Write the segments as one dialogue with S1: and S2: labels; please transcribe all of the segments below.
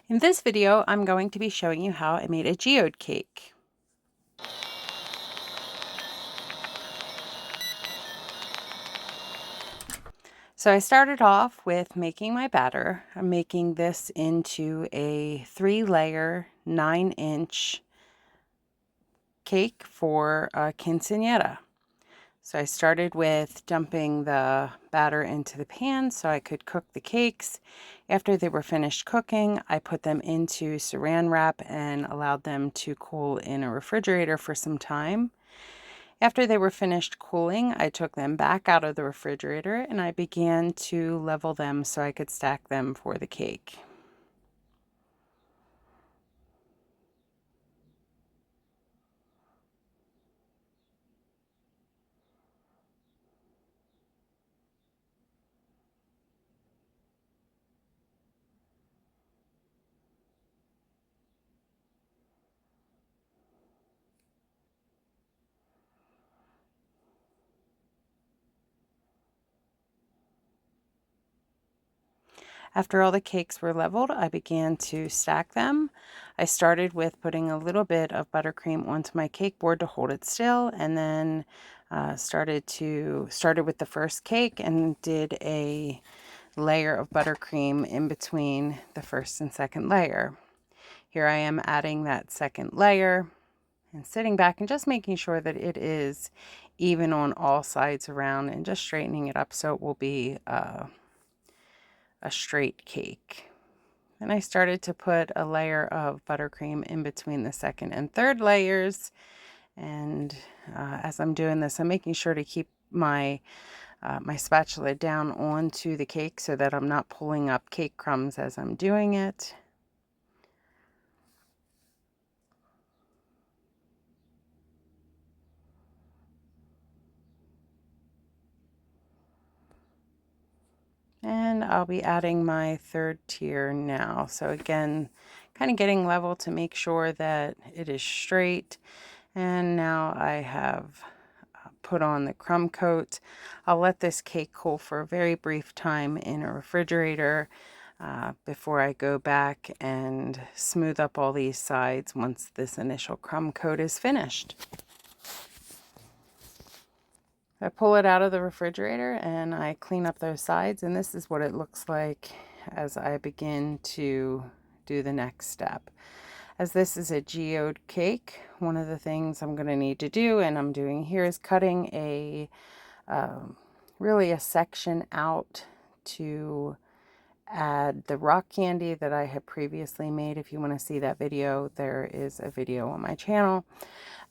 S1: In this video, I'm going to be showing you how I made a geode cake. So I started off with making my batter. I'm making this into a 3-layer, 9-inch cake for a quinceañera. So I started with dumping the batter into the pan so I could cook the cakes. After they were finished cooking, I put them into saran wrap and allowed them to cool in a refrigerator for some time. After they were finished cooling, I took them back out of the refrigerator and I began to level them so I could stack them for the cake. After all the cakes were leveled, I began to stack them. I started with putting a little bit of buttercream onto my cake board to hold it still, and then started with the first cake and did a layer of buttercream in between the first and second layer. Here I am adding that second layer and sitting back and just making sure that it is even on all sides around and just straightening it up so it will be a straight cake. Then I started to put a layer of buttercream in between the second and third layers. And as I'm doing this, I'm making sure to keep my spatula down onto the cake so that I'm not pulling up cake crumbs as I'm doing it. And I'll be adding my third tier now. So again, kind of getting level to make sure that it is straight. And now I have put on the crumb coat. I'll let this cake cool for a very brief time in a refrigerator before I go back and smooth up all these sides once this initial crumb coat is finished. I pull it out of the refrigerator and I clean up those sides, and this is what it looks like as I begin to do the next step. As this is a geode cake, one of the things I'm going to need to do, and I'm doing here, is cutting a really a section out to add the rock candy that I had previously made. If you want to see that video, there is a video on my channel.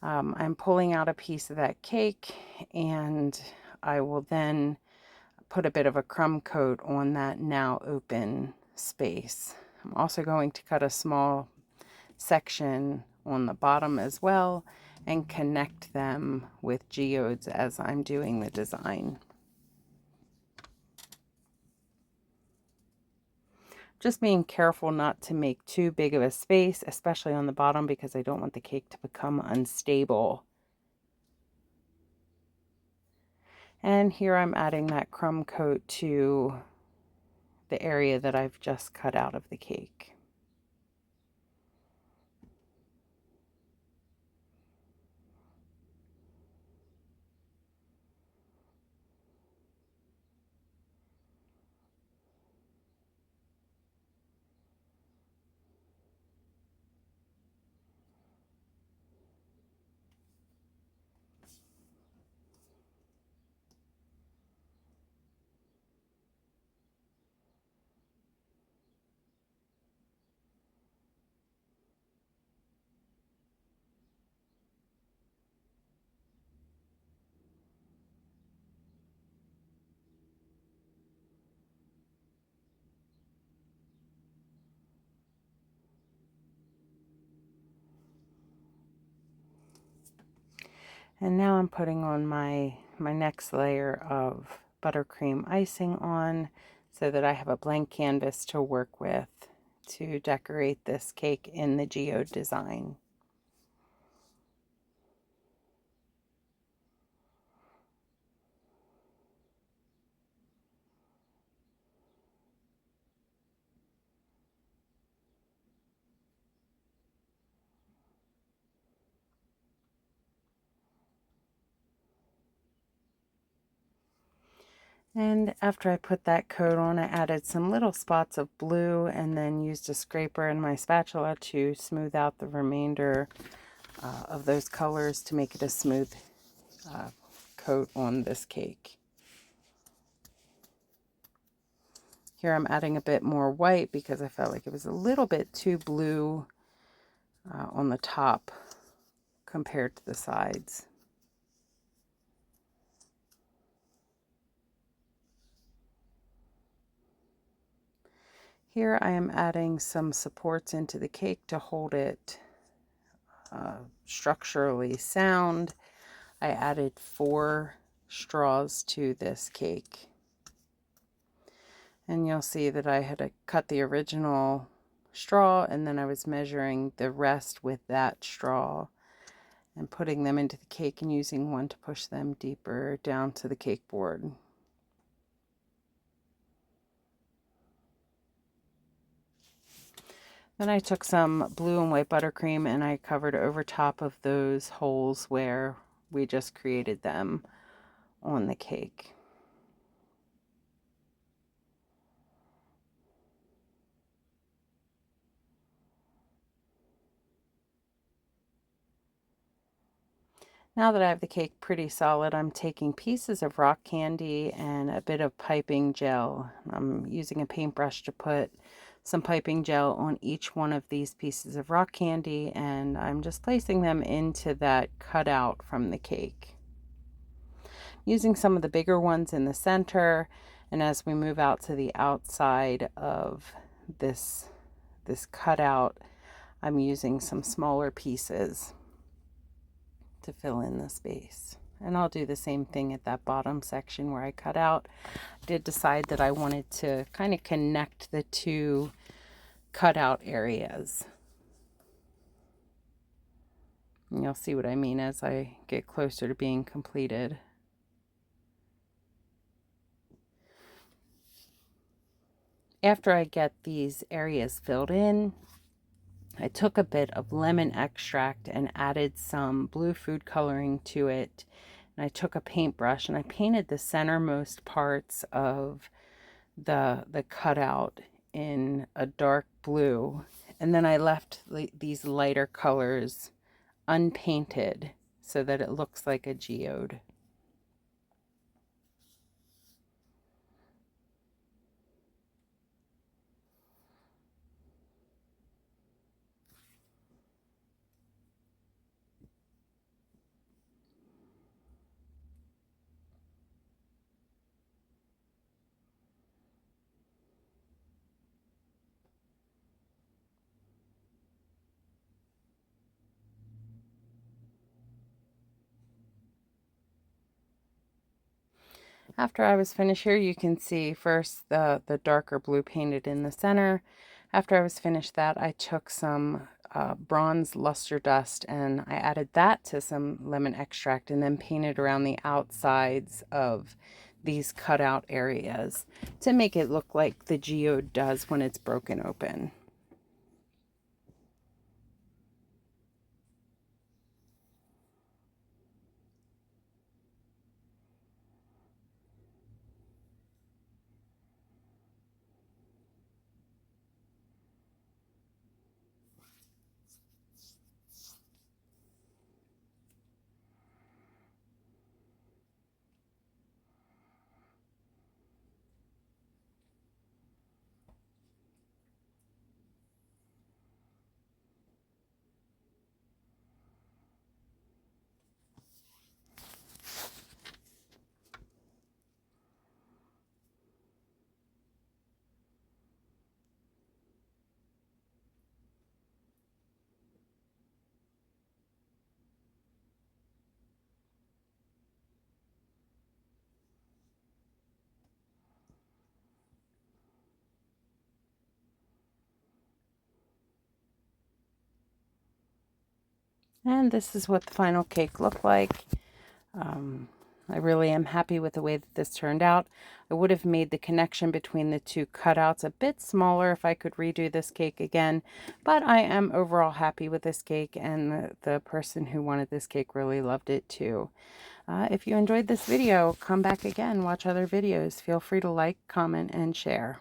S1: I'm pulling out a piece of that cake, and I will then put a bit of a crumb coat on that now open space. I'm also going to cut a small section on the bottom as well and connect them with geodes as I'm doing the design. Just being careful not to make too big of a space, especially on the bottom, because I don't want the cake to become unstable. And here I'm adding that crumb coat to the area that I've just cut out of the cake. And now I'm putting on my next layer of buttercream icing on so that I have a blank canvas to work with to decorate this cake in the geode design. And after I put that coat on, I added some little spots of blue and then used a scraper and my spatula to smooth out the remainder of those colors to make it a smooth coat on this cake. Here I'm adding a bit more white because I felt like it was a little bit too blue on the top compared to the sides. Here I am adding some supports into the cake to hold it structurally sound. I added 4 straws to this cake. And you'll see that I had to cut the original straw and then I was measuring the rest with that straw and putting them into the cake and using one to push them deeper down to the cake board. Then I took some blue and white buttercream and I covered over top of those holes where we just created them on the cake. Now that I have the cake pretty solid, I'm taking pieces of rock candy and a bit of piping gel. I'm using a paintbrush to put some piping gel on each one of these pieces of rock candy, and I'm just placing them into that cutout from the cake. Using some of the bigger ones in the center, and as we move out to the outside of this cutout, I'm using some smaller pieces to fill in the space. And I'll do the same thing at that bottom section where I cut out. I did decide that I wanted to kind of connect the 2 cutout areas. And you'll see what I mean as I get closer to being completed. After I get these areas filled in, I took a bit of lemon extract and added some blue food coloring to it. And I took a paintbrush and I painted the centermost parts of the cutout in a dark blue. And then I left these lighter colors unpainted so that it looks like a geode. After I was finished here, you can see first the darker blue painted in the center. After I was finished that, I took some bronze luster dust and I added that to some lemon extract and then painted around the outsides of these cutout areas to make it look like the geode does when it's broken open. And this is what the final cake looked like. I really am happy with the way that this turned out. I would have made the connection between the two cutouts a bit smaller if I could redo this cake again, but I am overall happy with this cake, and the person who wanted this cake really loved it too. If you enjoyed this video, come back again, watch other videos. Feel free to like, comment, and share.